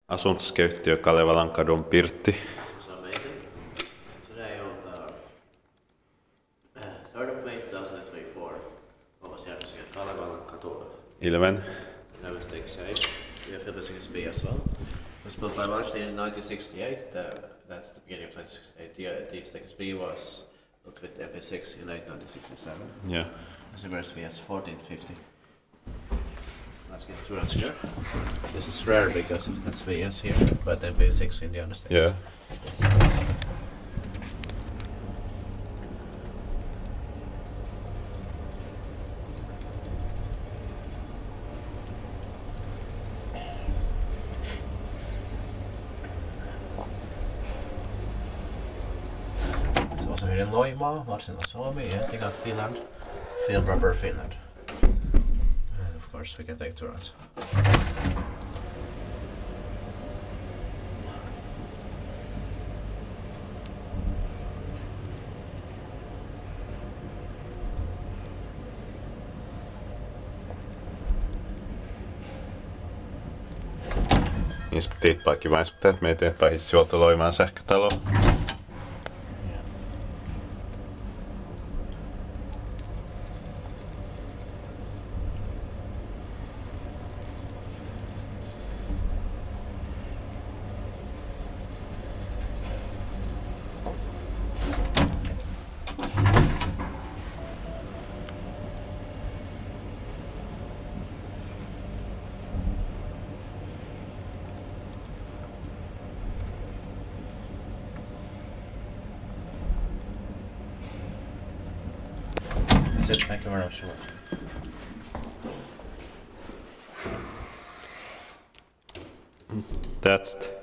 Asuntoskeittiö Kalevalankadun pirtti. It's amazing. Today on the 3rd of May 2024, ValmetSchlieren Kalevalankatu Ilmen. 11:38. We have Helsinki's B as well. It was built by ValmetSchlieren in 1968. That's the beginning of 1968. The Helsinki's B was built with MP6 in late 1967. Yeah. This reverse VS 1450. Let's get through it here. This is rare because it has VS here, but MP6 in the understatement. Yeah. It's also here in Loimaa, Suomi, Etika, Finland, Field Rubber, Finland. And of course we can take turns. Inspektiit kiva inspektiä, että me eteenpäin hissihuolto Loimaan sähkötalo. That's it, thank you very much. That's it.